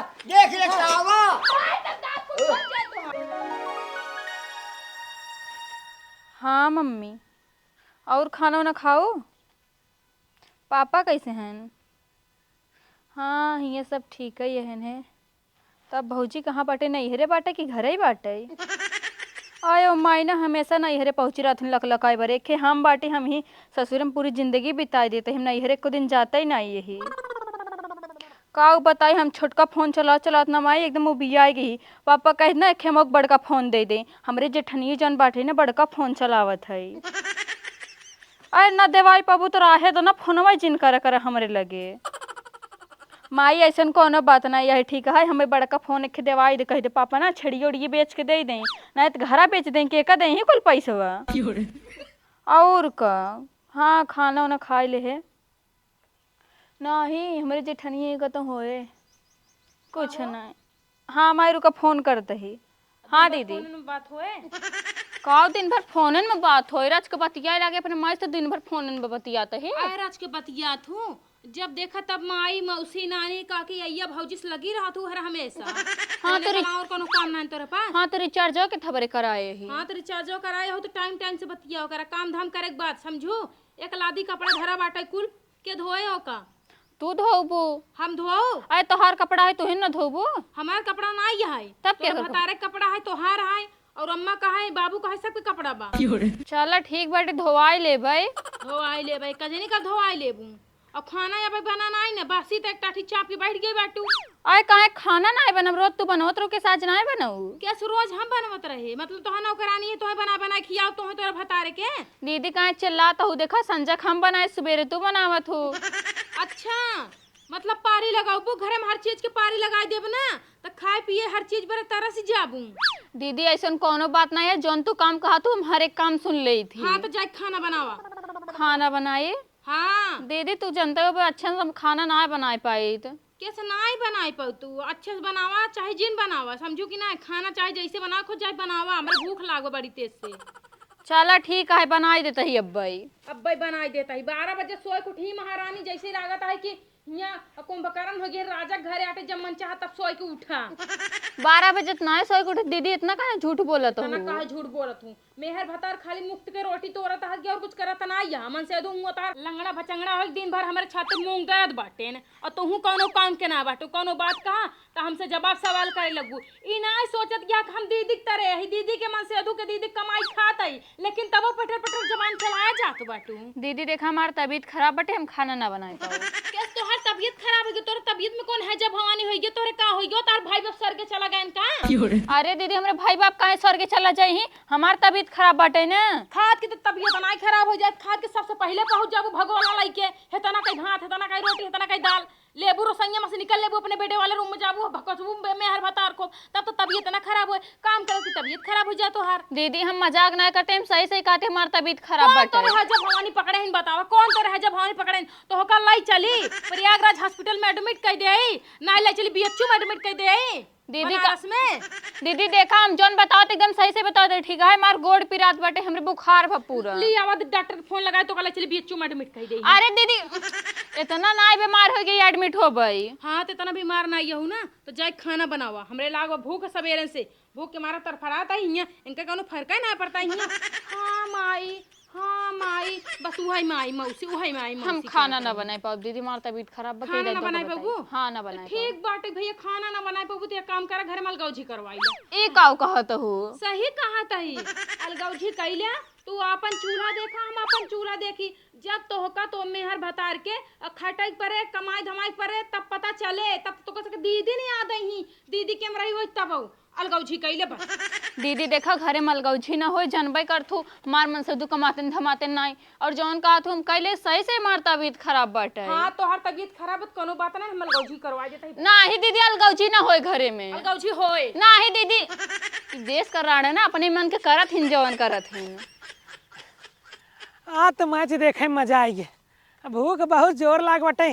देख ले कावा। हाँ मम्मी, और खाना वाना खाओ। पापा कैसे हैं? हाँ ये सब ठीक है यहन है। तब भौजी कहाँ बाटे? नैहरे बाटे कि घरे ही बाटे? आयो माई ना हमेशा नैहरे पहुँची रहती लकलकाए बरे खे हम बाटे हम ही ससुर में पूरी जिंदगी बिताई देते हम नैहरे को दिन जाता ही नहीं यही का बताई। हम छोटका फोन चलात ना माई एकदम उबिया गई। पापा कहे ना एक हमक बड़का फोन दे दे। हमरे जेठनिए जन बाटे ना बड़का फोन चलावत है। अरे ना देवाई पाबू तो राहे दो ना फोनवा जिन कर हमरे लगे। माई ऐसा कोनो बात नहीं है ठीक है। हमें बड़का फोन एक देवाई दे कह दे पापा ना छड़ी उड़िए बेच के दे दें नहीं तो घरा बेच दें के का दें ही कुल पैसा और का। हाँ खाना वाना खाए ले है नहीं हमारे जेठनिए का तो होए कुछ नहीं। हाँ मायरू का फोन करते ही। हाँ दीदी बात होए का दिन भर फोनन में बात होए राज के बतिया लगे अपने माई तो दिन भर फोनन में बतियाते ही। आए राज के बतियात हूँ जब देखा तब माई मौसी नानी काकी अय्या भौजी से लगी रहा तू हर हमेशा। हाँ तो और कोनो काम नहीं तोरे पास। हाँ तो रिचार्ज के थबरे कराए ही। हाँ तो रिचार्ज कराए हो तो टाइम टाइम से बतिया करा काम धाम करे के बाद समझो। एक लादी कपड़ा धरा बाटे कुल के धोए हो का तू धोबू हम धोओ। अरे तोहार कपड़ा है तू ही न धोबू। हमार कपड़ा नहीं है तब क्या भतारे कपड़ा है तोहार है और अम्मा का है बाबू का है सबके कपड़ा बा। चल ठीक बाटे धोवाई ले भाई। धोआई ले भाई कजनी का धोआई लेबू और खाना या भाई बनाना है ना बासी तक टाठी चाप के बैठ गई बाटू। अरे काहे खाना नहीं बनब रोज तू बनवत रो के साथ नहीं बनाऊ कैसे रोज हम बनवत रहे मतलब तोहा नौकरानी है तोहे बना बना खियाओ तोहे तोरा भतारे के। दीदी काहे चिल्लाता हूँ देखा संजय हम बनाए सवेरे तू बनावत हो। अच्छा मतलब पारी लगाऊ घरे में हर चीज के पारी लगाई देब ना तो खाए पिए हर चीज बड़े तरह से जाबू। दीदी ऐसा कोनो बात नहीं है जोन तू काम कहा तू हम हर एक काम सुन ली थी। हाँ तो जाए खाना बनावा। खाना बनाए हाँ दीदी तू जानते हो अच्छा से खाना ना बना पाई तो कैसे नहीं बनाई पाऊ तू अच्छे से बनावा चाहे जिन बनावा समझू कि ना खाना चाहे जैसे बना खुद जाए बनावा हमारे भूख लागो बड़ी तेज से। चला ठीक है बनाई देता ही अब्बाई। अब्बाई बनाई देता ही 12 बजे सोए के उठी महारानी जैसे लागत है कि यहाँ कुंभकर्ण हो गया राजा घरे आटे जब मन चाहा तब सोए के उठा। 12 बजे ना सोए के उठे दीदी इतना कहा झूठ बोलत हो। कहा झूठ बोलत हूँ मेहर भतार खाली मुफ्त के रोटी तोरत है और कुछ करत ना या मन से दूं तार लंगड़ा भचंगड़ा हो दिन भर हमारे छाते मूंग दर्द बाटे न और तोहू कोनो काम के ना बाटो कोनो बात कहा तो हमसे जवाब सवाल करे लगू ई ना सोचत क्या हम दीदी की तरह है दीदी के मन से अधू के दीदी कमाई खात है लेकिन तब पटर पटर जबान चलाया जात बाटू। दीदी देखा हमार तबीयत खराब बटे हम खाना ना बनाए पाओ। कैसे तोहर तबीयत खराब हो गई तोर तबीयत में कौन है जब भवानी हो गई तोरे का हो गयो तार भाई बाप सर के चला गए का। अरे दीदी हमारे भाई बाप काहे स्वर्ग चला जाई हमार तबीयत खराब बाटे ना। खाद की तो तबीयत नहीं खराब हो जाए खाद के सबसे पहले पहुंच जाबू भगवान लाई के हेतना कई भात हेतना कई रोटी हेतना कई दाल लेबू रसोइया में से निकल लेबू अपने बेटे वाले रूम में जाबू भकसबू मेहर भतार को तब तो तबीयत ना खराब हो काम करो की तबीयत खराब हो जाए तो हर। दीदी हम मजाक ना करते हम सही सही कहते हमार तबीयत खराब बाटे। कौन तो जब भवानी पकड़े हैं बतावा कौन तो रहे जब भवानी पकड़े तो होकर लाई चली प्रयागराज हॉस्पिटल में एडमिट कर दे ना लाई चली बीएचयू में एडमिट कर दे दीदी बनारस में। दीदी देखा हम जोन बताओ तो एकदम सही से बताओ दे ठीक है मार गोड़ पिरात बाटे हमरे बुखार भा पूरा। ली आवाज डॉक्टर फोन लगाए तो कल चली बीएचयू में एडमिट कर दे। अरे दीदी इतना ना बीमार हो गई एडमिट हो गई। हाँ तो इतना बीमार ना हो ना तो जाए खाना बनावा हमरे लागो भूख सवेरे से भूख के मारा तरफड़ाता ही इनका कोनो फर्क ही ना पड़ता ही। हाँ माई बस उहाई माई मौसी उहाई माई मौसी हम खाना ना बनाए पाओ दीदी मार तबीयत खराब बा खाना ना बनाए पाबू। हाँ ना बनाए ठीक बाटे भैया खाना ना बनाए पाबू तो एक काम करा घर में अलगौजी करवाई ले। ए काऊ कहत हो सही कहा तही अलगौजी कैला तू अपन चूल्हा देखा हम अपन चूल्हा देखी जब तो होका तो मेहर भतार के खटाई परे कमाई धमाई परे तब पता चले तब तो कह दीदी नहीं याद आई दीदी के रही हो तब अलगौजी कैले बस। दीदी देखा घरे में अलगौजी ना हो जानबे करथू मार मन से दू कमाते धमाते नहीं और जौन कहा तू हम कैले सही से मार तबीयत खराब बाटे। हाँ तो हर तबीयत खराब है कोनो बात नहीं हम अलगौजी करवा देते ना ही दीदी अलगौजी ना होए घरे में अलगौजी होए ना ही दीदी देश कर रहा है ना अपने मन के करत हिन जवन करत हिन। आ तो मैच देखे मजा आई है भूख बहुत जोर लाग बटे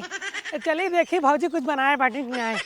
चली देखी भौजी कुछ बनाए बाटी नहीं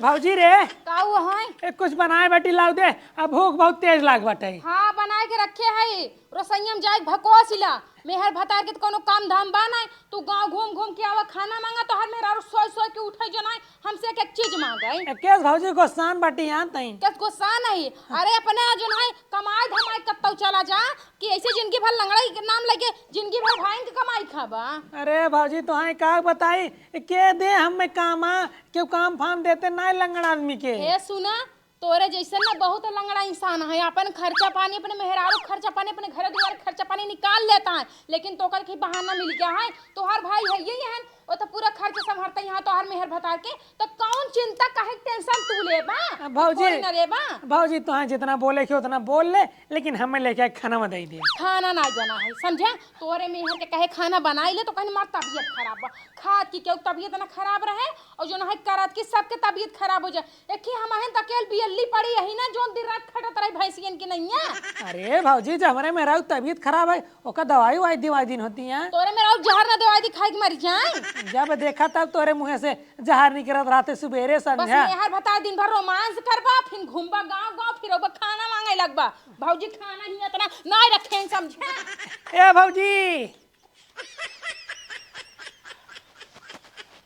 भौजी रे काऊ है कुछ बनाए बाटी लाओ दे अब भूख बहुत तेज लाग बटे। हाँ बनाए के रखे है रसोईया में जाए भकोसिला मेहर भतार के तो कोनो काम धाम बा नहीं तू गांव घूम घूम के आवा खाना मांगा तो हर मेरा सोई सोई के उठे जो नहीं हमसे एक चीज मांगे। केस भौजी गोस्तान बाटी यहाँ तई क्या गुस्सा नहीं? अरे अपने जो है कमाई धमाई कत्तौ चला जा कि ऐसे जिंदगी भर लंगड़ाई के नाम लगे जिंदगी भर भाई की कमाई खाबा। अरे भौजी तुहाई का बताई के दे हमें कामा क्यों काम फाम देते ना लंगड़ आदमी के। हे सुना, तोरे जैसे ना बहुत लंगड़ा इंसान है, अपन खर्चा पानी अपने मेहरारू खर्चा पानी अपने घर द्वार खर्चा पानी निकाल लेता है, लेकिन तोकर के बहाना मिल गया है। तोहार भाई है ये है वो तो पूरा खर्च संभालता यहाँ तोहार मेहर भतार के, तो कौन चिंता काहे टेंशन तू लेबा भौजी न लेबा। भौजी तुहाई जितना बोले के उतना बोल ले, लेकिन हमें लेके आके खाना में दे दे। खाना ना जाना है समझे, तोरे मेहर के कहे खाना बनाई ले तो कहीं मार तबीयत खराब बा, खा की क्यों तबीयत ना खराब रहे और जो ना है करत की सबके तबीयत खराब हो जाए। एक ही हम हैं तकेल बियल्ली पड़ी यही ना जो दिन रात खटत रही भैंसियन की नहीं है। अरे भौजी जब हमारे मेरा तबीयत खराब है ओका दवाई वाई दिवाई दिन होती है। तोरे मेरा जहर ना दवाई दिखाई के मर जाए। जब देखा तब तोरे मुँह से जहर निकलत रहते सुबेरे बस संध्या। मेहर बता दिन भर रोमांस करबा फिर घूमबा गांव गांव फिर खाना मांगे लगबा। भौजी खाना ही इतना ना रखे समझे। ए भौजी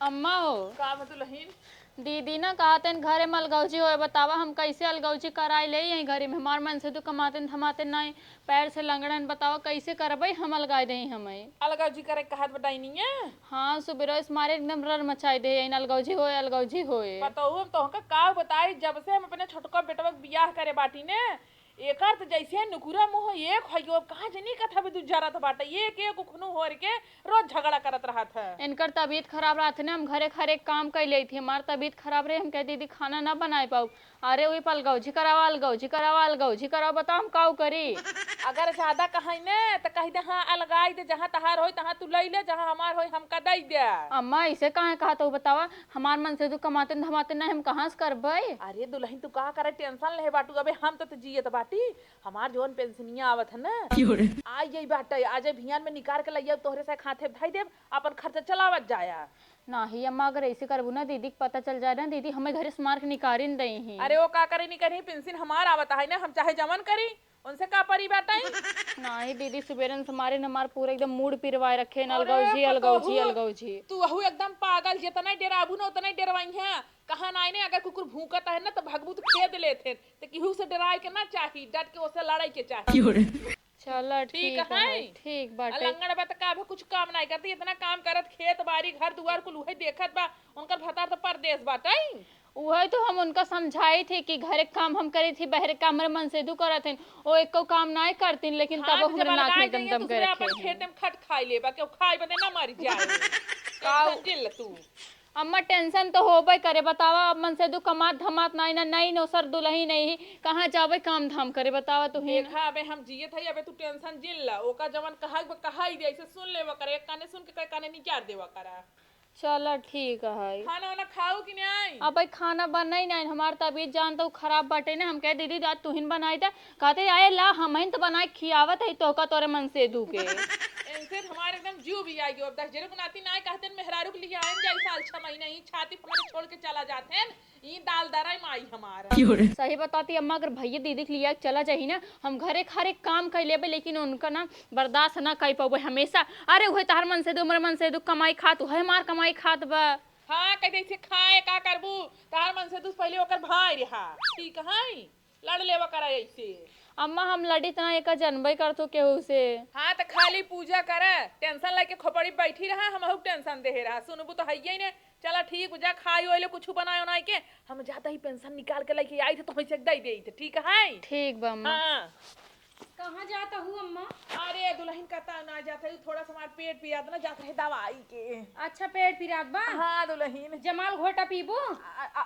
अम्मा हो का दुल्हन दीदी ना कहते घरे में अलगौजी हो, बतावा हम कैसे अलगौजी कराई ले यही घरे में हमार मन से तो कमाते थमाते नहीं पैर से लंगड़न, बतावा कैसे करबई हम अलगाई दे हमें। अलगौजी करे कहत बताई नहीं है। हाँ सुबह मारे एकदम रर मचाई दे अलगौजी होए अलगौजी होए। बताओ हम तो का बताई जब से हम अपने छोटका बेटवा के बियाह करे बाटी ने एकर तो जैसे नुकुरा मुंह एक हयो कहां जनी कथा भी दुजरत बाटे एक एक खुनु होर के रोज झगड़ा करत रहत है। इनकर तबीयत खराब रहते ना हम घरे खरे काम कर ली थी, हमार तबीयत खराब रहे हम कह दीदी खाना ना बना पाऊ। अरे वही पर अलगौजी करावा अलगौजी करावा अलगौजी करावा, बताओ हम काऊ करी। अगर ज्यादा कहाई ने तो कह दे हाँ अलगाई दे, जहां तहार होई तहां तू लई ले, जहां हमार होई हमका दई दे। अम्मा ऐसे कहाँ कहा तो बतावा हमार मन से तो कमाते धमाते ना हम कहाँ से करबे। अरे दुल्हन तू का करे टेंशन ले बाटू, अबे हम तो जियत बाटी, हमार जोन पेंशनिया आवत है ना आ यही बाटे आज भियान में निकाल के लइया तोहरे से खाते धई देब अपन खर्चा चलावत जाया। नहीं अम्मा अगर ऐसे करबू ना दीदी को पता चल जाए ना दीदी हमें घरे से मार के निकाल दई ही। अरे वो का करे नहीं करी पेंशन हमार आवत है ना, हम चाहे जमन करी उनसे का परी बाटाई। नहीं दीदी सुबेरन से मारे न हमार पूरा एकदम मूड पिरवाए रखे न अलगौजी अलगौजी अलगौजी। तू वहु एकदम पागल जितना डराबू ना उतना डरवाई है। कहा ना ने अगर कुकुर भूकत है ना तो भगबू तो खेद लेते तो केहू से डराए के ना चाहिए, डट के उससे लड़ाई के चाहिए। चलो ठीक है ठीक बाटे। लंगड़ बा का भी कुछ काम नहीं करती, इतना काम करत खेत बाड़ी घर दुआर कुल उहे देखत बा, उनकर भतार तो परदेश बाटाई। वही तो हम उनका समझाई थी कि घरे काम हम करी थी बहरे काम मेरे मन से दू करत हैं वो एक को काम नहीं करती लेकिन तब हमरे नाक में दम दम कर अपन खेत में खट खाई लेबा के खाई बदे ना मर जाए। का समझिल तू अम्मा टेंशन तो होबे करे, बतावा अब मन से दू कमात धमात नहीं ना नहीं नो सर दुलही नहीं कहाँ जावे काम धाम करे बतावा तू ही। देखा अबे हम जियत है, अबे तू टेंशन जिल ला ओका जवन कहा ही दे ऐसे सुन लेवा करे, एक काने सुन के काने निचार देवा करा। चलो ठीक है। खाना वाना खाओ कि नहीं? अब भाई खाना बना ही नहीं हमार तबीयत जान तो खराब बाटे ना, हम कह दीदी आज तू ही बनाई था कहते आए ला हम ही तो बनाए खियावत है तो का तोरे मन से दू के इनसे हमारे एकदम जीव भी आई अब 10 जरे बनाती ना कहते मेहरारू के लिए आएंगे जाई साल 6 महीने ही छाती हमारे छोड़ के चला जाते हैं ये दाल दराई माई हमारा। सही बताती अम्मा अगर भैया दीदी के लिए चला चाहिए ना हम घरे खारे काम कर लेबे लेकिन उनका ना बर्दाश्त ना कर पाबे हमेशा। अरे वही तार मन से दो मेरे मन से दो कमाई खात है मार कमाई खात बा। हाँ कहते से खाए का करबू तार मन से तू पहले ओकर भाई रहा ठीक है लड़ लेवा करा ऐसे। अम्मा हम लड़ी तना एक जनबे कर तो केहू से। हाँ तो खाली पूजा करे टेंशन लेके खोपड़ी बैठी रहा हम टेंशन दे रहा सुनबू तो है ही ने। चला ठीक जा खाई ओले कुछ बनाए उनाए के हम जाता ही पेंशन निकाल के लेके आई थे तो वैसे दे दे ठीक है। ठीक बा अम्मा। हाँ कहाँ जाता हूँ अम्मा? अरे दुल्हन कहता ना जाता है थोड़ा सा हमारा पेट पिया ना जाता है दवाई के। अच्छा पेट पिरात बा? हाँ दुल्हन जमाल घोटा पीबू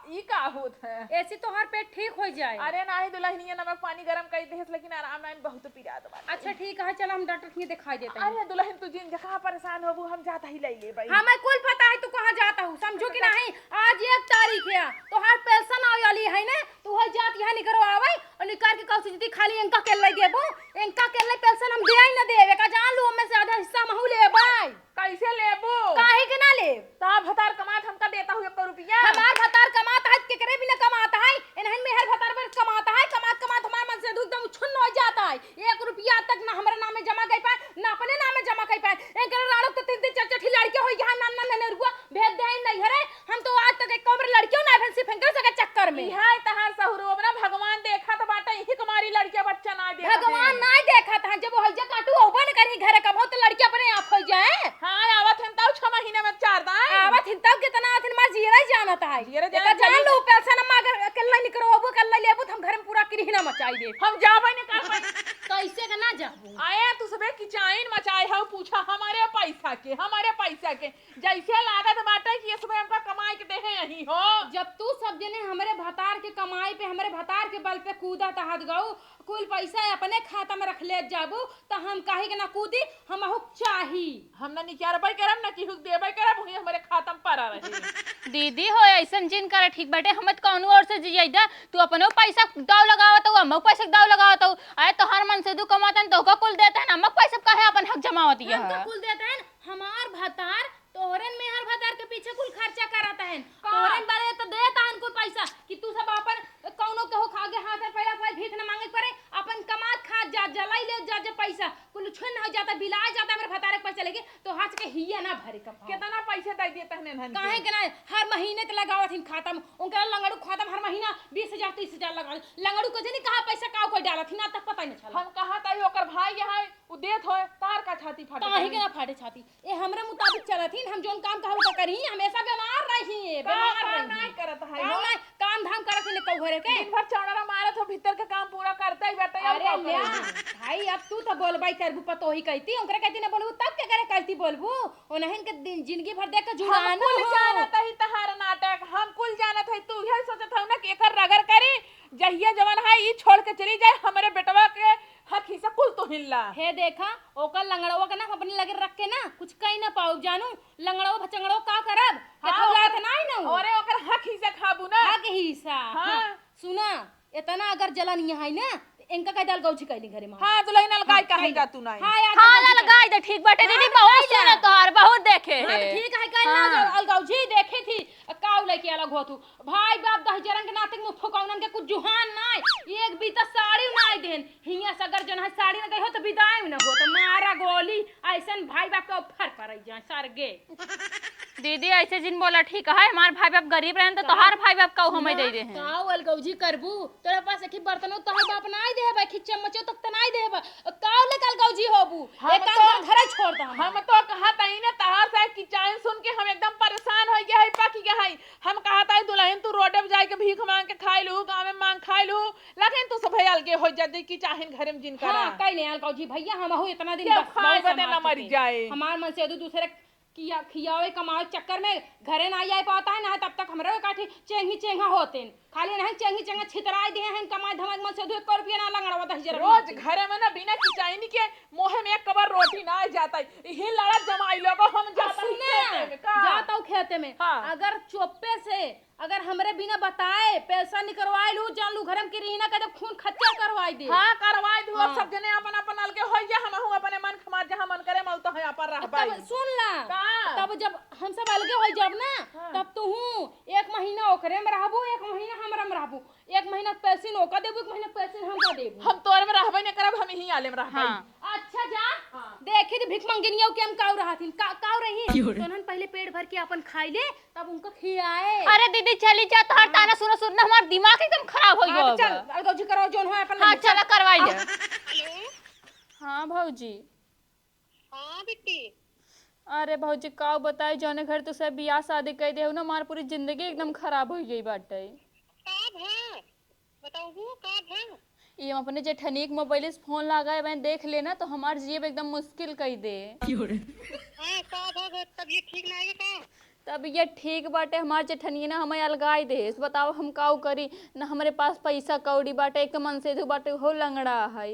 ई का होत है ऐसे तो हर पेट ठीक हो जाए। अरे नहीं दुल्हन ये नमक पानी गरम कर दे लेकिन आराम नहीं बहुत पिया दवा। अच्छा ठीक है चलो हम डॉक्टर के दिखाई देते हैं। अरे दुल्हन तू जिन जगह परेशान होबू हम जाता ही ले ले भाई। हमें कुल पता है तू कहाँ जाता हूँ समझो कि नहीं। आज 1 तारीख है तो हर पेंशन आवे वाली है ना तू है जात यहाँ निकरो आवे और निकाल के कौसी जदी खाली इनका के ले देबो इनका के ले पेंशन हम दे ही ना देवे का जान लो में से आधा हिस्सा महू ले भाई। कैसे लेबो काहे के ना ले ता भतार कमात हमका देता हूँ 1 रुपया। हमार भतार कमाता है केकरे भी ना कमाता है इन्हन में हर भतार पर कमाता है कमात कमात हमार मन से एकदम छुन्न हो जाता है 1 रुपया तक ना हमारे नाम में जमा कर पाए ना अपने नाम में जमा कर पाए इनकर लाड़ो तो 3-3 4-4 लड़के हो यहाँ ना ना ना रुआ भेज दे नहीं हरे हम तो आज तक एक कमर लड़कियों ना फंसी फेंकर सके चक्कर में। है तहार सहुरो ना भगवान देखा तो बाटा यही कुमारी लड़किया बच्चा ना दे भगवान ना देखा था जब हइजा काटू ओबा न करी घरे कबो तो लड़की अपने आप हो जाए। हां आवत हन ताऊ 6 महीने में 4 दाई आवत हिन तब कितना आथिन मार जीरा जानत है। जीरा एका जान लो पैसा न मागर अकेला निकरोबो कल्ला लेबो हम घर में पूरा किरहिना मचाई दे। हम जाबे न कर पाई कैसे के ना जाबू आए तू सबे किचाइन मचाए हो पूछा हमारे पैसा के जैसे लागत बाटे कि इसमें हमका कमाई के देहे यही हो। जब तू सब जने हमरे भतार के कमाई पे हमरे भतार के बल पे कूदा तहत गऊ कुल पैसा अपने खाता में रख ले जाबू तो हम काहे के ना कूदी हम हुक चाही हम ना निकालबे करम ना कि हुक देबे करब वही हमारे खाता में पड़ा रहे। दीदी हो ऐसन जिन करे ठीक बाटे हमत कौनो और से जियदा तू अपनो पैसा दाव लगावत हो हम पैसा दाव लगावत हो आए तो हर मन से दू कमातन तो का कुल देते हैं हम पैसा काहे अपन हक जमावत है हम का कुल देते हैं हमार भतार तोहरन में हर भतार के पीछे कुल खर्चा कराता है तोहरन बारे तो देता है कुल पैसा कि तू सब अपन कौनो के हो खागे हाथ में पहला कोई भीख न मांगे पड़े अपन कमात खा जा जलाई ले जा जे पैसा कुल छन हो जाता बिलाए जाता मेरे भतार के पैसा लेके तो हाथ के हिया ना भरे का कितना पैसा दे देते हैं नन काहे के ना हर महीने ते लगावत हिन खाता में उनका लंगड़ू खाता में हर महीना 20,000 30,000 लगा लंगड़ू को जनी कहा पैसा का कोई डालत हिन तक पता ही न चला हम कहा ताई ओकर भाई यहाँ उ देत होय तार का छाती फाटे काहे के ना फाटे छाती ए हमरे मुताबिक चलत हिन हम जोन काम कहल करी हमेशा बीमार रही बीमार काम रही नहीं करत है काम नहीं काम धाम करत हिन कौ घरे के दिन भर चौड़ा मारत हो भीतर के काम पूरा करते ही बेटा अरे ले भाई अब तू तो बोलबाई करबू पतो ही कहती ओकरे कहती ना बोलबू तब के करे कहती बोलबू ओनहन के दिन जिंदगी भर देख के हम जुड़ाना कुल जानत है तहार नाटक हम कुल जानत है तू यही सोचत हौ ना कि एकर रगड़ करी जहिया जवन है ई छोड़ के चली जाए हमरे बेटवा के हक हिस्सा कुल तो हिल्ला हे देखा ओकर लंगड़वा के ना अपने लगे रख के ना कुछ कहीं ना पाऊ जानू लंगड़वा भचंगड़वा का करब हाँ, लात नहीं ना अरे ओकर हक हिस्सा खाबू ना हक हिस्सा हाँ। सुना इतना अगर जलन यहाँ है ना इनका कह डाल गौची कहली घरे में हां दुल्हन लगाई कहेगा तू नहीं हां लगाई दे ठीक बाटे दीदी बहुत सुने तोहार बहुत देखे हाँ, है ठीक है कल ना अलगौजी देखी थी काऊ लेके अलग हो तू भाई बाप दह जरन के नाते मुंह फुकाउनन के कुछ जुहान नहीं एक बीता साड़ी नहीं देन हिया से अगर जन है साड़ी न गई हो तो विदाई न हो तो मारा गोली ऐसन भाई बाप के फर पड़ई जा सरगे दीदी ऐसे जिन बोला ठीक है हमार भाई बाप गरीब रहन तो तोहार भाई बाप का हमें दे दे हैं काऊ अलगौजी करबू तोरा पास एक बर्तनो तोहर बाप नहीं देबे कि चम्मचो तक त नहीं देबे काऊ ले अलगौजी होबू एक काम घर छोड़ दा हम तो कहा ताई ने तहार साहब की चाइन सुन के हम एकदम परेशान हो गया है पक गया है हम कहा ताई दुल्हन तू रोडे पे जाके भीख मांग के खाई लू गांव में मांग खाई लू लेकिन तू सब हयल के हो जाती कि चाहन घर में जिन करा हां कई नहीं अलगौजी भैया हम हो इतना दिन क्या बस खाए बहुत बदे न समाज मर थे। जाए हमार मन से दूसरे किया खियावे कमावे चक्कर में घरे ना आई पाता है ना तब तक हमरे काठी चेंगी चेंगा होते खाली नहीं चेंगी चेंगा छितराई दे हैं कमाई धमाई मन से 2 रुपया ना लंगड़वा 10,000 रोज घरे में ना बिना किचाइनी के मोहे में एक कबर रोटी ना आ जाता है यही लड़ा जमाई लोगो हम जाता है जाता हूँ खेते में हाँ। अगर चोप्पे से अगर हमरे बिना बताए पैसा निकलवाई लू जान लू घर में की रही ना कदम खून खच्चा करवाई दे हां करवाई दू हाँ। सब जने अपन अपन अलगे हो जा हम हूं अपने मन खमार जहां मन करे मल तो है अपन रहबाई तब सुन ला का? तब जब हम सब अलगे हो जब ना हाँ। तब तू एक महीना ओकरे में रहबू एक महीना हमरा में रहबू एक महीना पैसे ओका देबू एक महीना पैसे हमका देबू हम तोर में रहबे न करब हम यही आले में रहबाई हां अच्छा जा देखी तो भिख मंगनिया के हम काऊ रहथिन काऊ रही तोनन पहले पेट भर के अपन खाई ले तब उनको खियाए अरे दीदी चली जा तोहार ताना सुनो सुनना हमार दिमाग एकदम खराब हो गयो चल अलगौजी करो जोन हो अपन हां चला करवाई ले हेलो हां भौजी हाँ बिट्टी अरे भौजी का बताई जौने घर तो सब बियाह शादी कर दे ना हमार पूरी जिंदगी एकदम खराब हो गई बाटे कब है बताओ कब है ये हम अपने जेठनी के मोबाइल से फोन लगाए मैं देख लेना तो हमार जीव एकदम मुश्किल कर दे हाँ कब है तबीयत ठीक ना है का तब ये ठीक बाटे हमार जेठनी ना हमें अलगाई दे बताओ हम काऊ करी ना हमारे पास पैसा कौड़ी बाटे एक तो मन से बाटे हो लंगड़ा है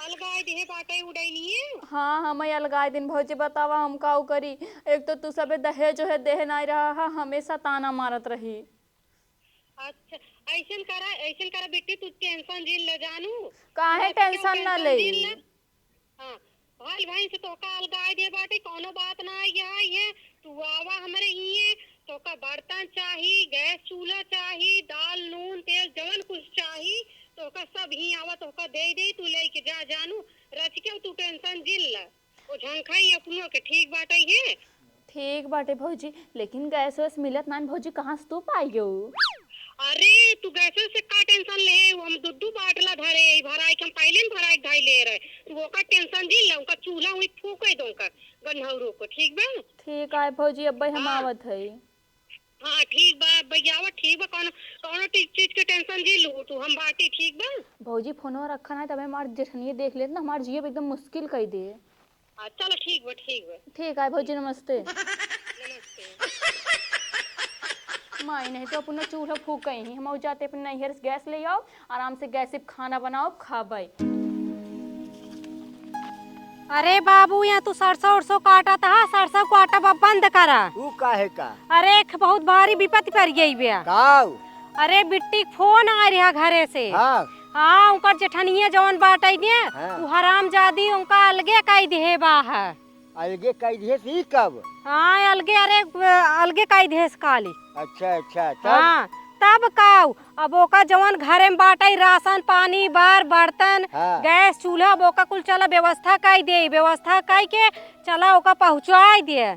अलगाई देहे बाटे उड़ाई नहीं है हाँ हमें अलगाई दिन भौजी बतावा हम काऊ करी एक तो तू सबे दहेज जो है देह नहीं रहा है हमेशा ताना मारत रही अच्छा ऐसन करा बेटी तू टेंशन जिल ले जानू काहे टेंशन ना ले हाँ भाई भाई से तोका अलगाई दे बाटे कोनो बात ना आई है तू आवा हमरे हिए तोका बर्तन चाही गैस चूल्हा चाही दाल नून तेल जवन कुछ चाही तोका सब ही आवा तोका दे दे तू लेके जा जानू रच के तू टेंशन जिल ल ओ झंखाई अपनो के ठीक बाटे है ठीक बाटे भौजी, लेकिन गैस वैस मिलत ना भौजी, कहाँ से तू पाई हो? अरे तू गैसे से का टेंशन ले, हम दुद्दू बाटला धरे भराई के हम पहले न भराई ढाई ले रहे, तू ओका टेंशन दी ला, उनका चूल्हा वही फूके दो का गन्हौरो को, ठीक बा? ठीक है भौजी, अब हम आवत है। हाँ ठीक बा भैया, ठीक बा, कौनो कौनो चीज के टेंशन दी लू तू, हम बाटी, ठीक बा? भौजी फोनवा रखा है, तब हमार जेठनिया देख लेत ना, हमार जियब एकदम मुश्किल कर दे। चलो ठीक बा, ठीक बा। ठीक है भौजी, नमस्ते। नमस्ते। माई नहीं तो अपना चूल्हा फूक गई ही, हम जाते अपने नैहर से गैस ले आओ, आराम से गैस से खाना बनाओ खाबे। अरे बाबू यहाँ तू सरसों उरसों काटा था, सरसों काटा बंद करा। तू काहे का? अरे बहुत भारी विपत्ति पड़ गई बिया। काऊ? अरे बिट्टी फोन आ रहा घरे से। हाँ हाँ, उनकर जेठनिया जवन बाटे ने, हाँ। उ हरामजादी उनका अलगे कई दे बाहर। अलगे कई दिए सी कब? हाँ अलगे, अरे अलगे कई दे काली। अच्छा अच्छा, तब? हाँ तब काऊ, अब ओका जवन घरे में बाटे राशन पानी बार बर्तन हाँ। गैस चूल्हा, अब ओका कुल चला व्यवस्था कई दे, व्यवस्था कई के चला ओका पहुँचाई दे।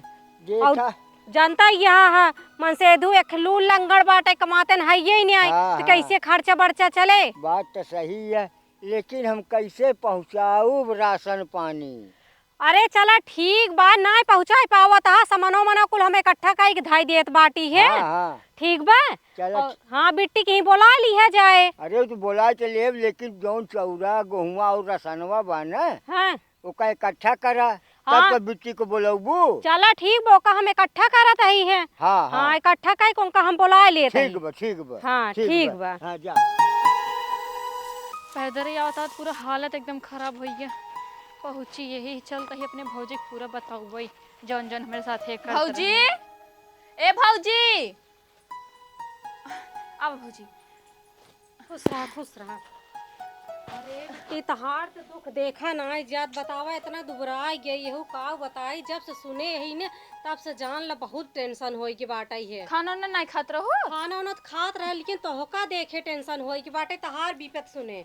देखा जनता यहाँ है मनसेधु एक लूल लंगड़ बाटे, कमातन है ही नहीं आई, हाँ, तो कैसे खर्चा बर्चा चले? बात तो सही है, लेकिन हम कैसे पहुँचाऊ राशन पानी? अरे चला ठीक बा, ना पहुँचा पावत हा, सामानो मना कुल हम इकट्ठा कई धाई देत बाटी है। हाँ हाँ ठीक बा। चलो। और हाँ बिट्टी कहीं बोला ली है जाए। अरे तू बोला तो लेब, लेकिन जौन चौरा गेहुआ और रसनवा बा ना, हाँ ओका इकट्ठा करा, हाँ। तब तो बिट्टी को बोलबू। चला ठीक बा, ओका हम इकट्ठा करत ही है। हाँ हाँ हाँ इकट्ठा कई उनका हम बोला लेते ठीक बा, ठीक बा। हाँ, ठीक बा। हाँ जा। पैदल ही आवता पूरा हालत एकदम खराब हो गया। पहुँची यही चलता ही अपने भौजी के पूरा बताऊ भाई, जौन जौन हमारे साथ है करत भौजी, रहे। ए भौजी, अब भौजी खुश रहा खुश रहा। अरे तहार तो दुख देखा ना जात, बतावा इतना दुबरा गई यहू का बताई, जब से सुने ही ने तब से जान ला बहुत टेंशन होई के बाटे है। खाना उना नहीं खात रहो? खाना वाना तो खात रहे, लेकिन तोहका देखे टेंशन होई के बाटे, तहार विपत सुने।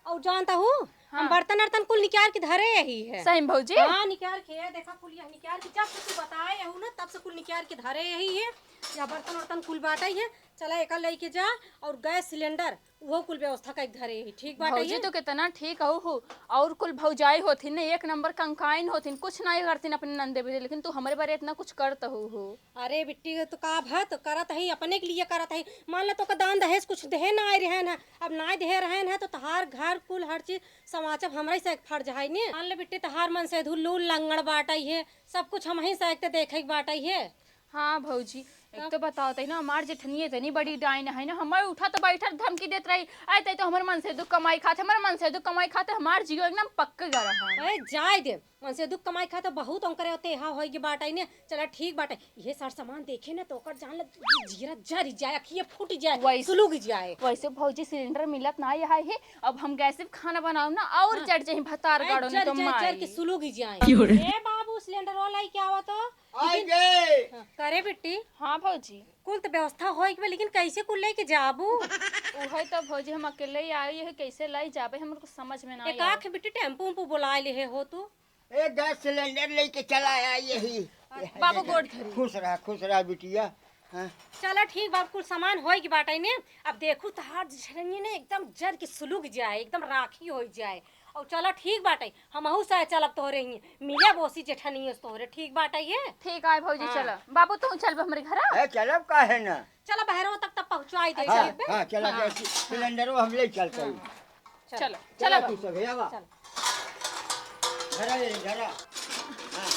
और जानता हूँ हम बर्तन अर्तन कुल निकाल के धरे यही है। सही में भौजी? हाँ निकाल के देखा कुल यह निकाल के, जब से तू बताए हूँ ना तब से कुल निकाल के धरे यही है। या बर्तन वर्तन कुल बाटे है, चला एक लेके जा, और गैस सिलेंडर वो कुल व्यवस्था का धरे ही। ठीक बाटे भौजी तो कितना ठीक हो, और कुल भौजाई होथिन ने एक नंबर कंकाइन होथिन, कुछ नहीं करतीन अपने नंदे पे, लेकिन तू हमारे बारे इतना कुछ करत हो। अरे बिट्टी तो का भत करत है, अपने के लिए करत है। मान ला तो का दान दहेज कुछ दे ना आए रहन है, अब ना दे रहन है तो तहार घर कुल हर चीज समाचार हमरा से फर्ज है ने। मान ले बिट्टी तहार मन से धुल्लू लंगड़ बाटई है, सब कुछ हम ही से देखे बाटई है। हाँ भौजी, एक तो बताओ तई ना, हमार जेठनिए इतनी बड़ी डाइन है ना, हमारे उठा तो बैठा धमकी देत रही, आते तो हमारे मन से दुख कमाई खाते, हमारे मन से दुख कमाई खाते, हमार जियो एकदम पक्का गरा है। अरे जाय दे, मन से दुख कमाई खा तो बहुत अंकरे होते हा होई के बाटई ने। चला ठीक बाटे, ये सार सामान देखे ना तो ओकर जान लग जीरा जरी जाए, अखिए फूट जाए, सुलुग जाए। वैसे भौजी सिलेंडर मिलत ना है, अब हम गैस से खाना बनाओ ना, और जड़ जाए भतार गाड़ो नहीं तो जर के सुलुग जाए। ए बाबू सिलेंडर वाला ही क्या हुआ तो आएंगे। करे बिट्टी? हाँ भौजी, कुल तो व्यवस्था होई के, लेकिन कैसे कुल लेके जाबू? वही तो भौजी हम अकेले ही आई है, कैसे लाई जाबे हमरे को समझ में ना एक आंख बिट्टी टेम्पू उम्पू बुला ले हो तू? ए गैस सिलेंडर लेके चला आया यही। बाबू गोड़ धरी। खुश रहा बिटिया। हाँ। चला ठीक बाबू, कुल सामान होई के बाटे ने। अब देखू तहार झरनी ने एकदम जर के सुलुग जाए, एकदम राखी हो जाए। और चला ठीक बाटे, हमहू से चलब तोहरे ही मिले बोसी जेठनी तोहरे। ठीक बाटे ये? ठीक है भौजी, चलो बाबू तू चल हमारे घर। ए चलब का है ना? चला बहरों तक तब पहुंचाई दे। हाँ हाँ चला, गैस सिलेंडर वो हम ले चलते हैं। चलो चला तू सब है आवा। चल। धरा ले धरा। हाँ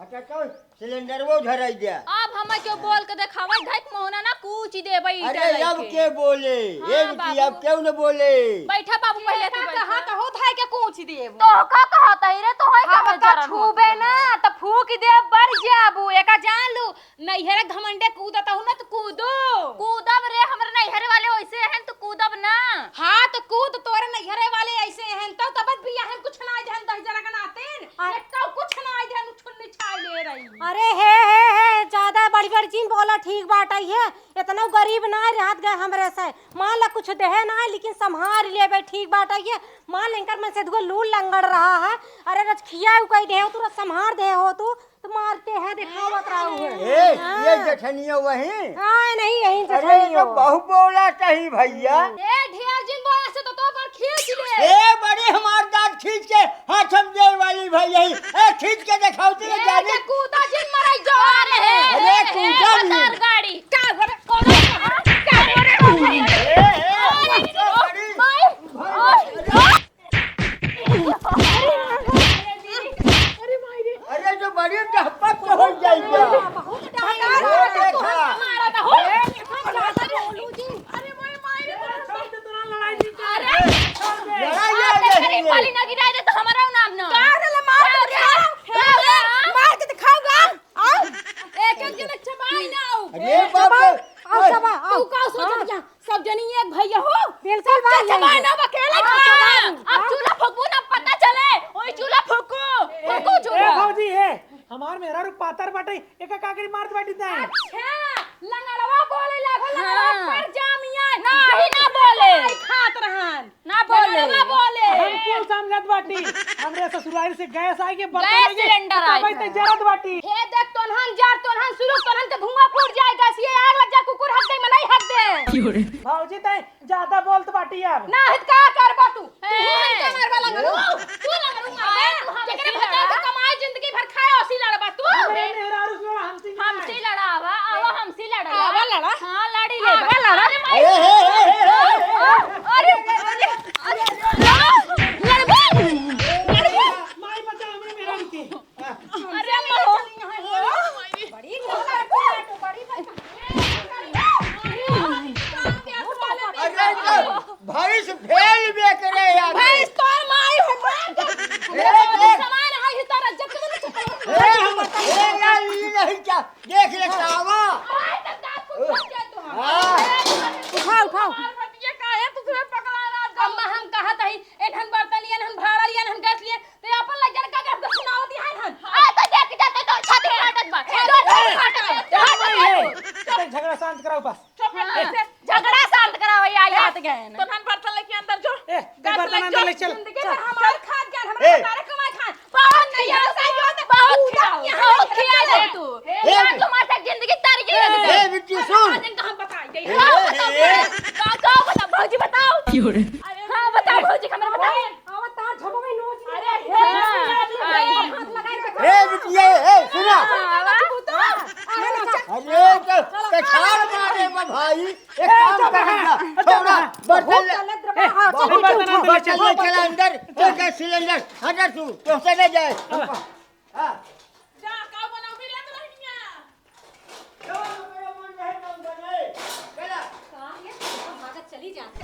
हटा तो सिलेंडर वो धराई दिया। अब हम क्यों बोल के दिखावा, ढक मोहना ना कूच दे भाई। अरे अब के बोले? ए बिटिया अब क्यों न बोले? बैठा बाबू पहले तू बैठा। कहा तो होत है के कूच दे तो का कहता रे, तो है का जरा छूबे ना तो फूक दे बर जाबू, एका जान लू नैहरे घमंडे कूदत हूं ना तो कूदो। कूदब रे, हमरे नैहरे वाले वैसे हैं तो कूदब ना। हाँ तो कूद, तोरे नैहरे वाले ऐसे हैं तो तबत भी यहाँ कुछ ना दहन दह जरा गनातेन, एकटा कुछ ना दहन छुन्नी छाई ले रही। अरे हे ज्यादा बड़ी बड़ी चीज बोला ठीक बात है, इतना गरीब ना रहा चाहत गए हमरे से मान ला कुछ देहे ना है लेकिन संभाल ले बे ठीक बात है ये मान लेकर मन से दुगो लूल लंगड़ रहा है अरे रज खिया कह दे हो तू संभाल दे हो तू तो मारते हैं दिखावत रहा है ए ये जठनिया वही हां नहीं यही अरे जठनी तो बहु बोला चाहिए भैया ए ढेर जिन बोला से तो पर खींच ले ए बड़ी हमार दांत खींच के हाथ हम दे वाली भाई यही ए खींच के दिखाओ तो ए जाने जे कूदा जिन मराई जो आ रहे अरे कूदा नहीं। गाड़ी का घर कौन अरे जो बड़ी डहपक तो हो जाएगा पाली ना गिराए दे तो हमारा नाम ना मार के दिखाऊंगा आओ एक एक जन छबाई ना आओ अरे बाप आओ सब आओ तू का सोच जा सब जनी एक भैया हो बिल्कुल बात छबाई ना अकेले अब चूल्हा फूकू ना पता चले ओए चूल्हा फूकू ए चूल्हा भौजी है हमार मेहरा रुक पातर बाटे एक काकरी मारत बाटी दे अच्छा लंगड़वा बोले लागल लंगड़वा पर जामिया नहीं ना बोले खात रहन ना बोले ना बोले हम कुल समझत बाटी हमरे ससुराल से गैस आई के गैस सिलेंडर आई भाई ते जरत बाटी हे देख तोनहन जार तोनहन शुरू तोनहन के धुआं फूट जाए गैस ये आग लग जा कुकुर हक दे मनाई हक दे भौजी ते ज्यादा बोलत बाटी यार ना हित का करबो तू हमके मारबा लंगड़ू तू लंगड़ू मार जेकरे भता के कमाई जिंदगी भर खाए ओसी लड़बा तू हमरे मेहरा रुक हमसे लड़ावा आवा हमसे लड़ा आवा लड़ा हां लड़ी ले आवा लड़ा अरे अरे लड़बा माई बचा हमरे मेहरा रुक के अरे महो बड़ी बड़ी अरे तो भाई से फेल बे करे यार भैंस तोर माई हो सामान है ही तोरा जब तक ए हम ए यार ये नहीं क्या देख ले सावा उठाओ उठाओ ये काहे तुझे पकड़ा रहा अम्मा हम कहत हई एठन बर्तन लियन हम भाड़ा लियन हम गैस लिए ते अपन लजन का गैस सुनावती है हन आ तो देख जाते तो छाती काटत बा झगड़ा शांत कराओ बस झगड़ा शांत करावे आई हाथ गए तो हम बर्तन लेके अंदर जो ए बर्तन अंदर ले चल जिंदगी में हमार खाद ज्ञान हमारे सारे कमाई खान बहुत नहीं है सही होते बहुत यहाँ खिया ले तू यार तुम्हारे जिंदगी तारी की ए बिट्टी सुन दिन का हम बताई दे का बता भौजी बताओ हां बताओ भौजी हमरा बताओ आवा तार झपो में नोच अरे हाथ लगाई के ए बिट्टी ए सुना अरे तो छाड़ मारे बा भाई एक काम करना छोड़ा बर्तन बर्तन ले चला अंदर एक सिलेंडर हटा तू तो से ले जाए हां जा का बनाओ मेरे तो नहीं चला चली जाती